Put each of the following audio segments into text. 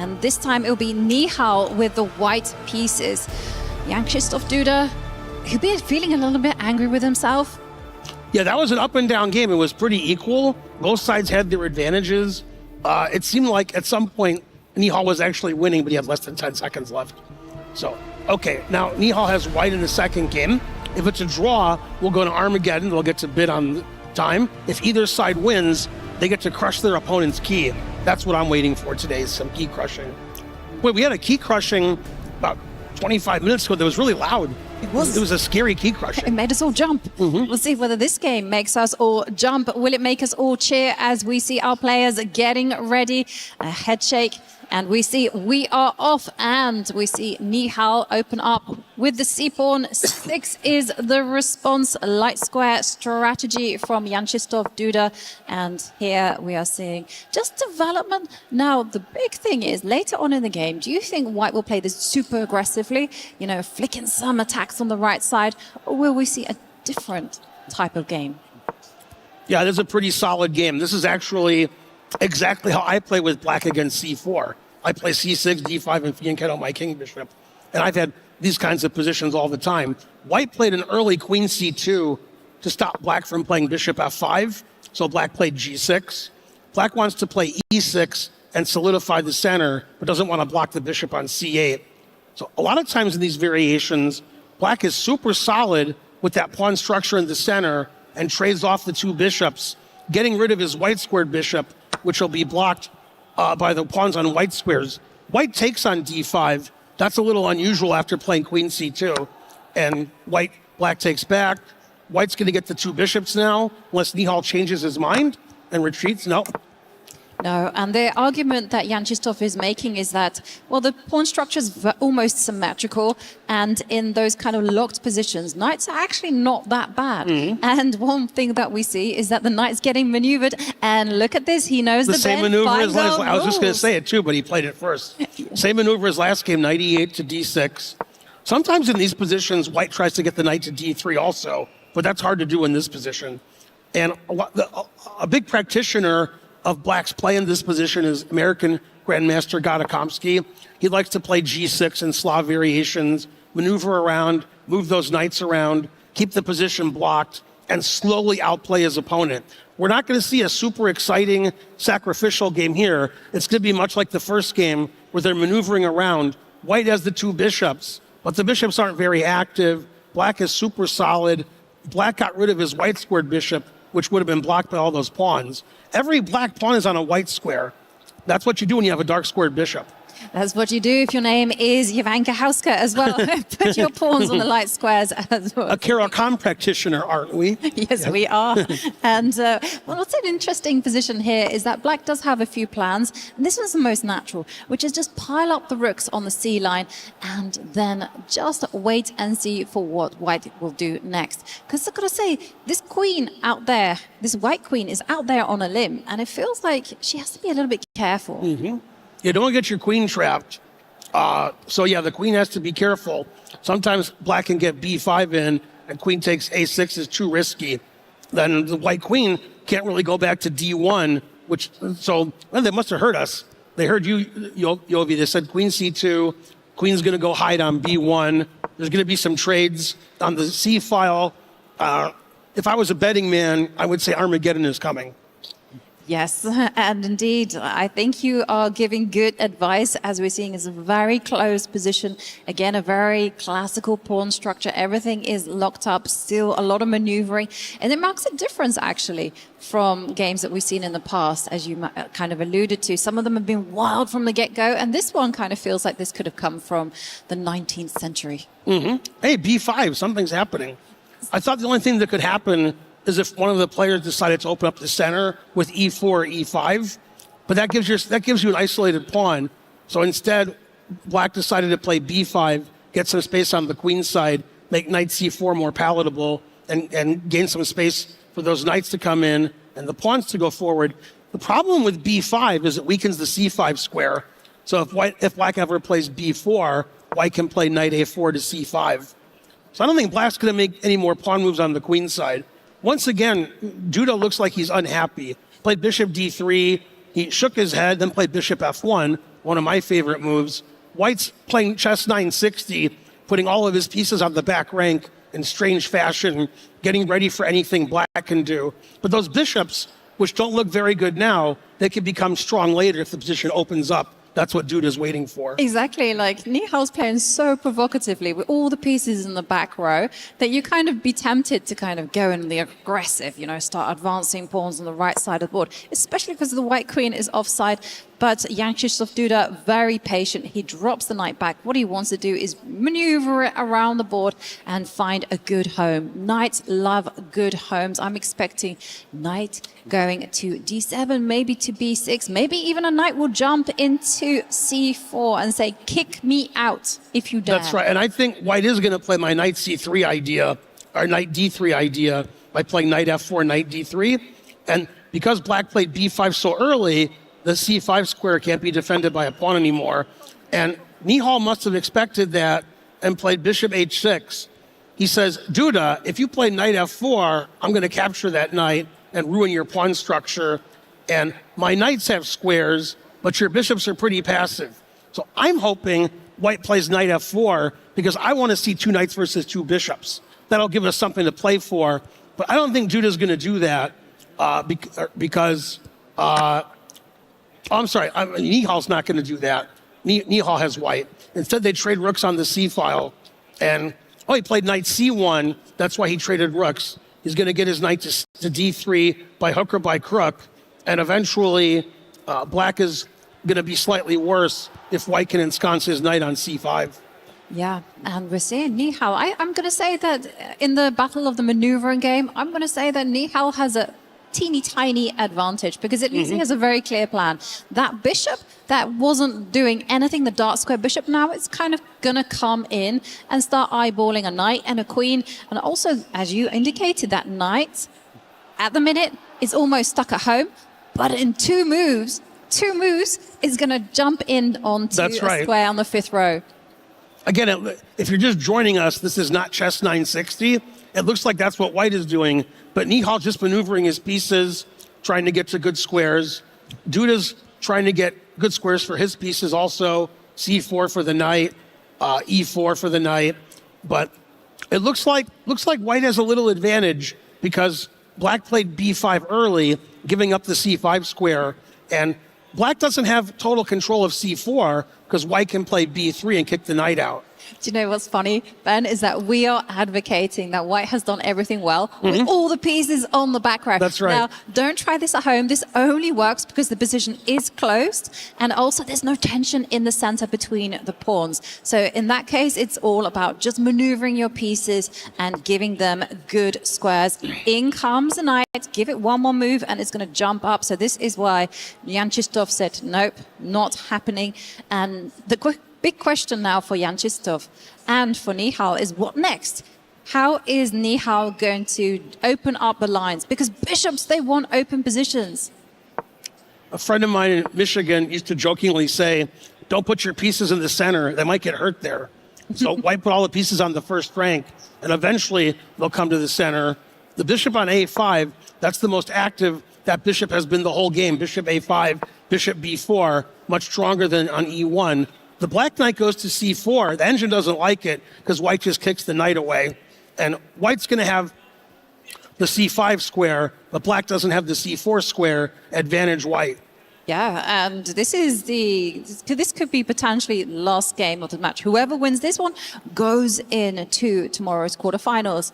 And this time it'll be Nihal with the white pieces. Krzysztof Duda, he'll be feeling a little bit angry with himself. Yeah, that was an up and down game. It was pretty equal. Both sides had their advantages. It seemed like at some point Nihal was actually winning, but he had less than 10 seconds left. So, okay, now Nihal has white in the second game. If it's a draw, we'll go to Armageddon. They'll get to bid on time. If either side wins, they get to crush their opponent's key. That's what I'm waiting for today, is some key crushing. Wait, we had a key crushing about 25 minutes ago that was really loud. It was a scary key crushing. It made us all jump. We'll see whether this game makes us all jump. Will it make us all cheer as we see our players getting ready? A head shake. And we see we are off, and we see Nihal open up with the C-pawn. 6 is the response. Light square strategy from Krzysztof Duda. And here we are seeing just development. Now, the big thing is, later on in the game, do you think White will play this super aggressively, flicking some attacks on the right side, or will we see a different type of game? Yeah, this is a pretty solid game. This is actually exactly how I play with Black against C4. I play C6, D5, and fianchetto my king bishop. And I've had these kinds of positions all the time. White played an early queen C2 to stop Black from playing bishop F5. So Black played G6. Black wants to play E6 and solidify the center, but doesn't want to block the bishop on C8. So a lot of times in these variations, Black is super solid with that pawn structure in the center and trades off the two bishops, getting rid of his white squared bishop, which will be blocked by the pawns on white squares. White takes on D5. That's a little unusual after playing queen C2. And Black takes back. White's going to get the two bishops now, unless Nihal changes his mind and retreats. No. No, and the argument that Krzysztof is making is that, well, the pawn structure is almost symmetrical, and in those kind of locked positions, knights are actually not that bad. And one thing that we see is that the knight's getting maneuvered, and look at this, he knows the same maneuver as last. I was just going to say it too, but he played it first. Same maneuver as last game, knight E8 to D6. Sometimes in these positions, White tries to get the knight to D3 also, but that's hard to do in this position. And a big practitioner of Black's play in this position is American Grandmaster Gadakomsky. He likes to play G6 and Slav variations, maneuver around, move those knights around, keep the position blocked, and slowly outplay his opponent. We're not going to see a super exciting sacrificial game here. It's going to be much like the first game where they're maneuvering around. White has the two bishops, but the bishops aren't very active. Black is super solid. Black got rid of his white squared bishop, which would have been blocked by all those pawns. Every black pawn is on a white square. That's what you do when you have a dark squared bishop. That's what you do if your name is Ivanka Hauska as well. Put your pawns on the light squares as well. A Carol-Com practitioner, aren't we? Yes, we are. And well, what's an interesting position here is that Black does have a few plans. And this one's the most natural, which is just pile up the rooks on the C line and then just wait and see for what White will do next. Because I've got to say, this queen out there, this white queen is out there on a limb. And it feels like she has to be a little bit careful. You don't get your queen trapped. So yeah, the queen has to be careful. Sometimes Black can get B5 in, and queen takes A6 is too risky. Then the white queen can't really go back to D1, they must have heard us. They heard you, Yovi. They said queen C2, queen's going to go hide on B1. There's going to be some trades on the C file. If I was a betting man, I would say Armageddon is coming. Yes, and indeed, I think you are giving good advice. As we're seeing, it's a very close position. Again, a very classical pawn structure. Everything is locked up, still a lot of maneuvering. And it marks a difference, actually, from games that we've seen in the past, as you kind of alluded to. Some of them have been wild from the get-go, and this one kind of feels like this could have come from the 19th century. Hey, B5, something's happening. I thought the only thing that could happen is if one of the players decided to open up the center with E4 or E5, but that gives you an isolated pawn. So instead, Black decided to play B5, get some space on the queen side, make knight C4 more palatable, and gain some space for those knights to come in and the pawns to go forward. The problem with B5 is it weakens the C5 square. So if Black ever plays B4, White can play knight A4 to C5. So I don't think Black's going to make any more pawn moves on the queen side. Once again, Duda looks like he's unhappy. Played bishop D3, he shook his head, then played bishop F1. one of my favorite moves. White's playing chess 960, putting all of his pieces on the back rank in strange fashion, getting ready for anything black can do. But those bishops, which don't look very good now, they can become strong later if the position opens up. That's what Duda's waiting for. Exactly. Like Nihal's playing so provocatively with all the pieces in the back row that you kind of be tempted to kind of go in the aggressive, start advancing pawns on the right side of the board, especially because the white queen is offside. But Krzysztof Duda, very patient. He drops the knight back. What he wants to do is maneuver it around the board and find a good home. Knights love good homes. I'm expecting knight going to d7, maybe to b6. Maybe even a knight will jump into c4 and say, kick me out if you dare. That's right. And I think white is going to play my knight c3 idea, or knight d3 idea, by playing knight f4, knight d3. And because black played b5 so early, the c5 square can't be defended by a pawn anymore. And Nihal must have expected that and played bishop h6. He says, Duda, if you play knight f4, I'm going to capture that knight and ruin your pawn structure. And my knights have squares, but your bishops are pretty passive. So I'm hoping white plays knight f4 because I want to see two knights versus two bishops. That'll give us something to play for. But I don't think Duda's going to do that because... I'm sorry, Nihal's not going to do that. Nihal has white. Instead, they trade rooks on the c file. And, he played knight c1. That's why he traded rooks. He's going to get his knight to d3 by hook or by crook. And eventually, black is going to be slightly worse if white can ensconce his knight on c5. Yeah, and we're seeing Nihal. I'm going to say that in the battle of the maneuvering game, I'm going to say that Nihal has a teeny tiny advantage because at least he has a very clear plan. That bishop that wasn't doing anything, the dark square bishop, now it's kind of gonna come in and start eyeballing a knight and a queen. And also, as you indicated, that knight at the minute is almost stuck at home, but in two moves is gonna jump in onto a square on the fifth row. Again, if you're just joining us, this is not chess 960. It looks like that's what white is doing, but Nihal's just maneuvering his pieces, trying to get to good squares. Duda's trying to get good squares for his pieces also. c4 for the knight, e4 for the knight. But it looks like white has a little advantage because black played b5 early, giving up the c5 square, and black doesn't have total control of c4 because white can play b3 and kick the knight out. Do you know what's funny, Ben, is that we are advocating that white has done everything well with all the pieces on the back row. That's right. Now, don't try this at home. This only works because the position is closed and also there's no tension in the center between the pawns. So in that case, it's all about just maneuvering your pieces and giving them good squares. In comes the knight, give it one more move and it's going to jump up. So this is why Krzysztof said, nope, not happening. And the big question now for Krzysztof and for Nihal is what next? How is Nihal going to open up the lines? Because bishops, they want open positions. A friend of mine in Michigan used to jokingly say, don't put your pieces in the center. They might get hurt there. So white put all the pieces on the first rank, and eventually they'll come to the center. The bishop on a5, that's the most active that bishop has been the whole game. Bishop a5, bishop b4, much stronger than on e1. The black knight goes to c4. The engine doesn't like it because white just kicks the knight away. And white's going to have the c5 square, but black doesn't have the c4 square, advantage white. Yeah, and this could be potentially last game of the match. Whoever wins this one goes into tomorrow's quarterfinals.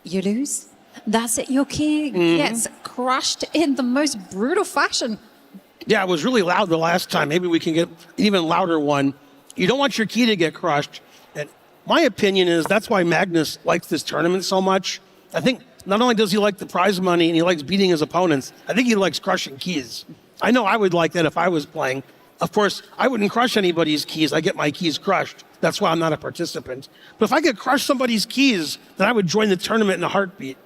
You lose, that's it. Your key gets crushed in the most brutal fashion. Yeah, it was really loud the last time. Maybe we can get an even louder one. You don't want your key to get crushed. And my opinion is that's why Magnus likes this tournament so much. I think not only does he like the prize money and he likes beating his opponents, I think he likes crushing keys. I know I would like that if I was playing. Of course, I wouldn't crush anybody's keys. I get my keys crushed. That's why I'm not a participant. But if I could crush somebody's keys, then I would join the tournament in a heartbeat.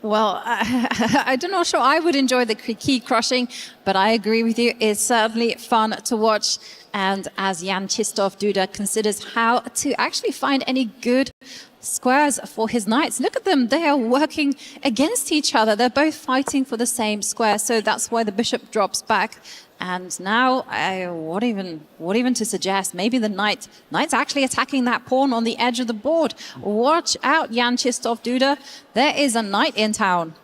Well, I'm not sure I would enjoy the key crushing, but I agree with you. It's certainly fun to watch. And as Krzysztof Duda considers how to actually find any good squares for his knights. Look at them. They are working against each other. They're both fighting for the same square. So that's why the bishop drops back. And now, what even to suggest? Maybe the knight's actually attacking that pawn on the edge of the board. Watch out, Jan Krzysztof Duda. There is a knight in town.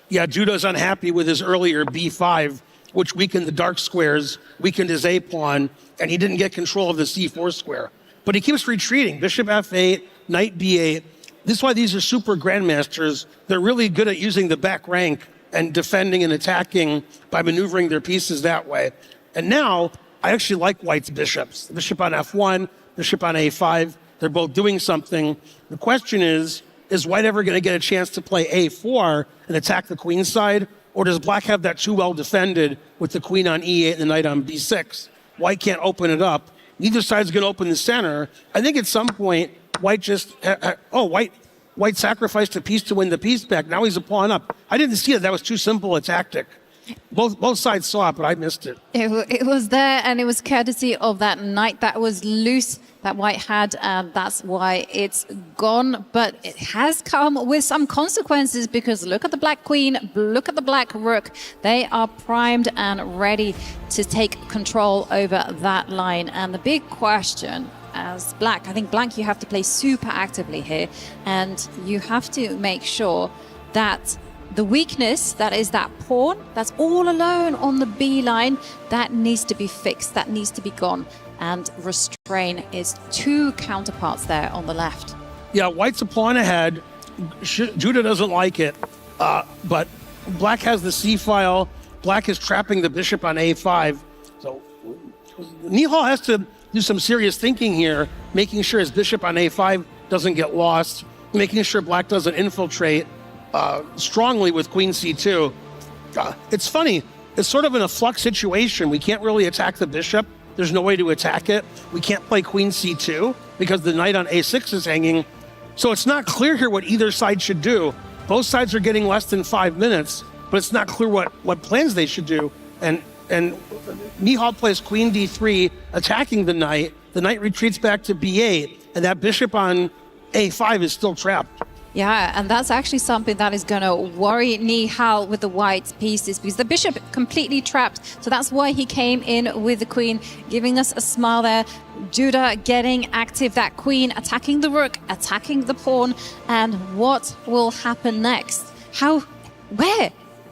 Yeah, Duda's unhappy with his earlier b5, which weakened the dark squares, weakened his a pawn, and he didn't get control of the c4 square. But he keeps retreating. Bishop f8, knight b8. This is why these are super grandmasters. They're really good at using the back rank and defending and attacking by maneuvering their pieces that way. And now, I actually like White's bishops. The bishop on f1, bishop on a5, they're both doing something. The question is White ever going to get a chance to play a4 and attack the queen side? Or does Black have that too well defended with the queen on e8 and the knight on b6? White can't open it up. Neither side's going to open the center. I think at some point, White just, White sacrificed a piece to win the piece back. Now he's a pawn up. I didn't see it. That was too simple a tactic. Both sides saw it, but I missed it. It was there, and it was courtesy of that knight that was loose that White had, and that's why it's gone. But it has come with some consequences, because look at the black queen, look at the black rook. They are primed and ready to take control over that line. And the big question, as Black, I think Black, you have to play super actively here, and you have to make sure that the weakness, that is that pawn, that's all alone on the B line, that needs to be fixed, that needs to be gone. And restrain is two counterparts there on the left. Yeah, White's a pawn ahead. Duda doesn't like it, but Black has the C file. Black is trapping the bishop on A5. So Nihal has to do some serious thinking here, making sure his bishop on A5 doesn't get lost, making sure Black doesn't infiltrate strongly with queen C2. It's funny. It's sort of in a flux situation. We can't really attack the bishop. There's no way to attack it. We can't play queen C2 because the knight on A6 is hanging. So it's not clear here what either side should do. Both sides are getting less than 5 minutes, but it's not clear what plans they should do. And Nihal plays queen D3, attacking the knight. The knight retreats back to B8, and that bishop on A5 is still trapped. Yeah, and that's actually something that is going to worry Nihal with the white pieces, because the bishop completely trapped. So that's why he came in with the queen, giving us a smile there. Duda getting active, that queen attacking the rook, attacking the pawn. And what will happen next?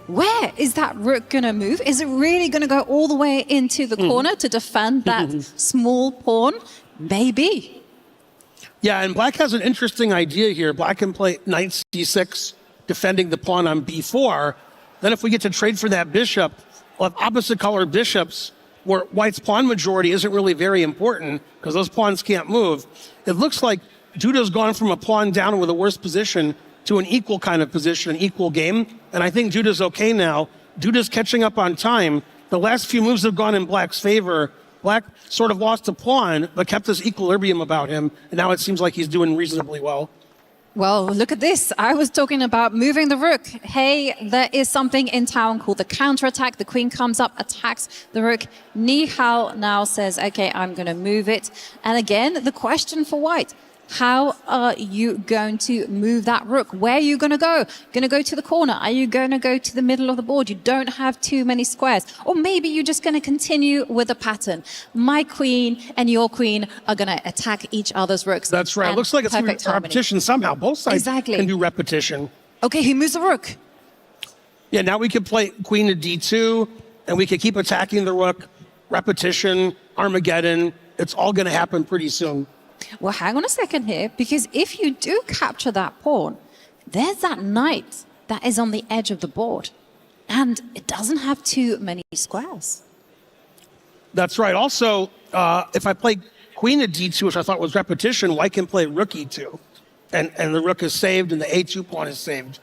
Where is that rook going to move? Is it really going to go all the way into the corner to defend that small pawn? Maybe. Yeah, and Black has an interesting idea here. Black can play knight c6, defending the pawn on b4. Then if we get to trade for that bishop, we'll have opposite colored bishops, where White's pawn majority isn't really very important because those pawns can't move. It looks like Duda's gone from a pawn down with a worse position to an equal kind of position, an equal game. And I think Duda's okay now. Duda's catching up on time. The last few moves have gone in Black's favor. Black sort of lost a pawn, but kept his equilibrium about him, and now it seems like he's doing reasonably well. Well, look at this. I was talking about moving the rook. Hey, there is something in town called the counterattack. The queen comes up, attacks the rook. Nihal now says, okay, I'm going to move it. And again, the question for White, how are you going to move that rook? Where are you going to go? Going to go to the corner? Are you going to go to the middle of the board? You don't have too many squares. Or maybe you're just going to continue with the pattern. My queen and your queen are going to attack each other's rooks. That's right. It looks like it's going to be repetition somehow. Both sides can do repetition. Okay, he moves the rook. Yeah, now we can play queen to D2, and we can keep attacking the rook. Repetition, Armageddon. It's all going to happen pretty soon. Well, hang on a second here, because if you do capture that pawn, there's that knight that is on the edge of the board, and it doesn't have too many squares. That's right. Also, if I play queen to D2, which I thought was repetition, White can play rook E2, and the rook is saved, and the A2 pawn is saved.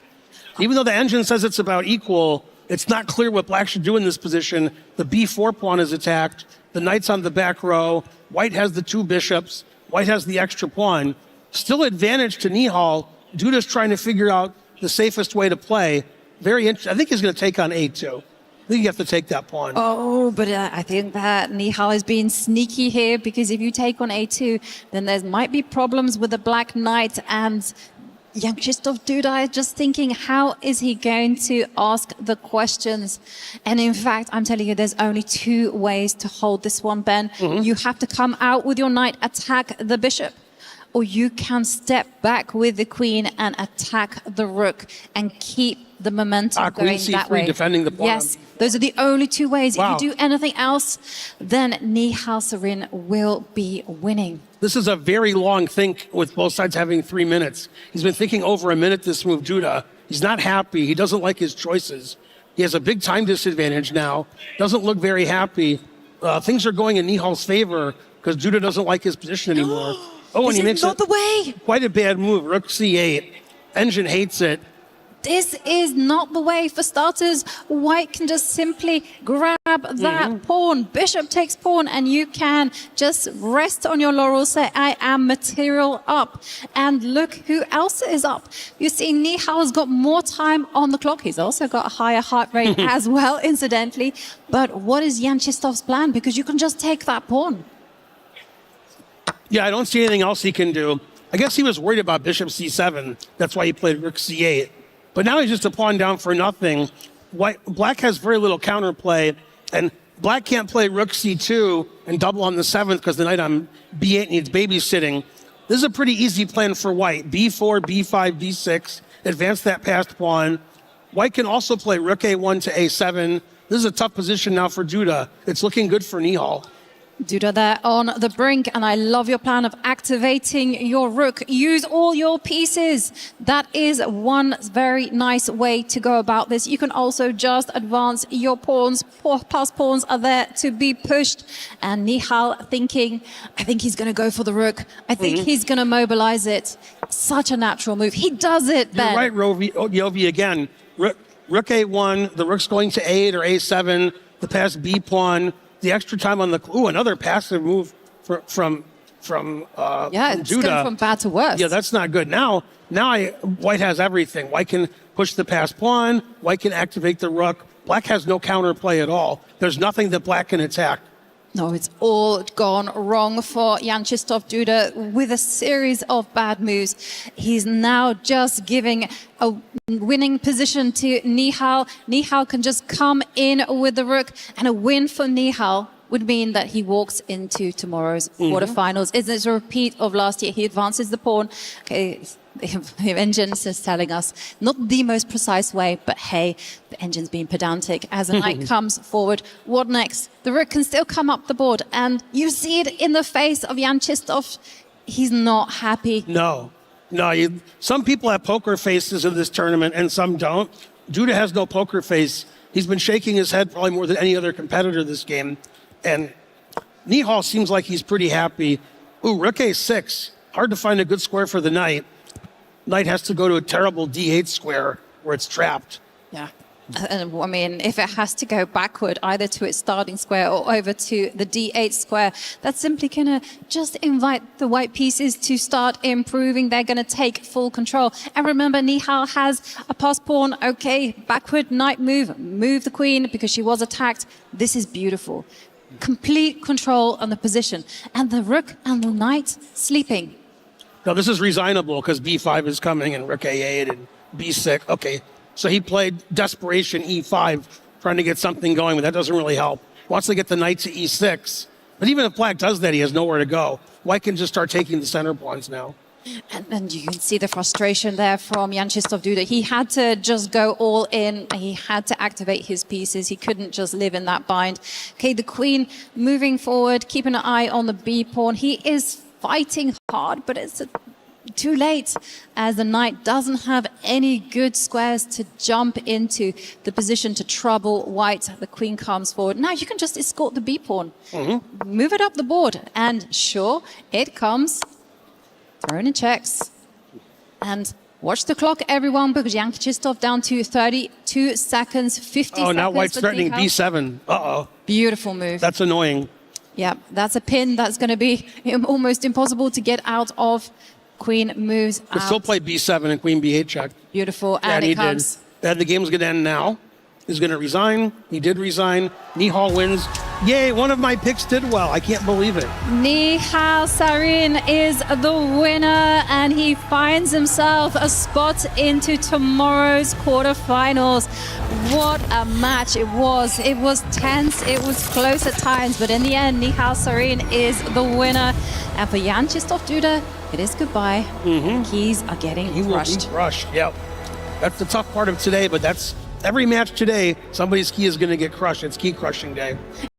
Even though the engine says it's about equal, it's not clear what Black should do in this position. The B4 pawn is attacked. The knight's on the back row. White has the two bishops. White has the extra pawn. Still advantage to Nihal. Duda's trying to figure out the safest way to play. Very interesting. I think he's going to take on A2. I think you have to take that pawn. Oh, but I think that Nihal is being sneaky here, because if you take on A2, then there might be problems with the black knight, and Young Krzysztof Duda is just thinking, how is he going to ask the questions? And in fact, I'm telling you, there's only two ways to hold this one, Ben. You have to come out with your knight, attack the bishop, or you can step back with the queen and attack the rook and keep the momentum Queen going C3, that way. defending the pawn. Yes, those are the only two ways. Wow. If you do anything else, then Nihal Sarin will be winning. This is a very long think with both sides having 3 minutes. He's been thinking over a minute this move, Duda. He's not happy. He doesn't like his choices. He has a big time disadvantage now. Doesn't look very happy. Things are going in Nihal's favor because Duda doesn't like his position anymore. Oh, and he makes not the way. quite a bad move. Rook C8. Engine hates it. This is not the way. For starters, white can just simply grab that pawn. Bishop takes pawn, and you can just rest on your laurels, say, I am material up. And look who else is up. You see, Nihal's got more time on the clock. He's also got a higher heart rate as well, incidentally. But what is Jan Krzysztof's plan? Because you can just take that pawn. Yeah, I don't see anything else he can do. I guess he was worried about bishop c7. That's why he played rook c8. But now he's just a pawn down for nothing. Black has very little counterplay, and black can't play rook c2 and double on the 7th because the knight on b8 needs babysitting. This is a pretty easy plan for white. b4, b5, b6, advance that passed pawn. White can also play rook a1 to a7. This is a tough position now for Duda. It's looking good for Nihal. Duda there on the brink, and I love your plan of activating your rook. Use all your pieces. That is one very nice way to go about this. You can also just advance your pawns. Past pawns are there to be pushed. And Nihal thinking, I think he's going to go for the rook. I think he's going to mobilize it. Such a natural move. He does it, Ben. You're right, Yovi, again. Rook a1, the rook's going to a8 or a7, the pass b pawn. The extra time on the another passive move from it's Duda. going from bad to worse. Yeah, that's not good. Now white has everything. White can push the pass pawn. White can activate the rook. Black has no counterplay at all. There's nothing that black can attack. No, it's all gone wrong for Jan Krzysztof Duda with a series of bad moves. He's now just giving a winning position to Nihal. Nihal can just come in with the rook, and a win for Nihal would mean that he walks into tomorrow's quarterfinals. It's a repeat of last year. He advances the pawn. Okay, the engine is telling us not the most precise way, but hey, the engine's being pedantic. As a knight comes forward, what next? The rook can still come up the board, and you see it in the face of Jan Krzysztof. He's not happy. No. Some people have poker faces in this tournament, and some don't. Duda has no poker face. He's been shaking his head probably more than any other competitor this game. And Nihal seems like he's pretty happy. Ooh, rook a6. Hard to find a good square for the knight. Knight has to go to a terrible d8 square where it's trapped. Yeah. And I mean, if it has to go backward, either to its starting square or over to the d8 square, that's simply going to just invite the white pieces to start improving. They're going to take full control. And remember, Nihal has a passed pawn. Okay, backward knight move the queen because she was attacked. This is beautiful. Complete control on the position. And the rook and the knight sleeping. Now, this is resignable because b5 is coming and rook a8 and b6. Okay, so he played desperation e5, trying to get something going, but that doesn't really help. Wants to get the knight to e6. But even if black does that, he has nowhere to go. White can just start taking the center pawns now. And you can see the frustration there from Jan Krzysztof Duda. He had to just go all in. He had to activate his pieces. He couldn't just live in that bind. Okay, the queen moving forward, keeping an eye on the b pawn. He is fighting hard, but it's too late as the knight doesn't have any good squares to jump into the position to trouble white. The queen comes forward. Now you can just escort the b pawn, move it up the board, and sure, it comes. Thrown in checks. And watch the clock, everyone, because Jan Krzysztof down to 32 seconds, 50 seconds. Oh, now white's threatening b7. Uh-oh. Beautiful move. That's annoying. Yeah, that's a pin that's going to be almost impossible to get out of. Queen moves out. Could still play b7 and queen b8 check. Beautiful, and it comes. And the game's going to end now. He's going to resign. He did resign. Nihal wins. Yay, one of my picks did well. I can't believe it. Nihal Sarin is the winner, and he finds himself a spot into tomorrow's quarterfinals. What a match it was. It was tense, it was close at times, but in the end, Nihal Sarin is the winner. And for Krzysztof Duda, it is goodbye. Keys are getting crushed. He will be crushed, yep. That's the tough part of today, but that's every match today, somebody's key is going to get crushed. It's key crushing day.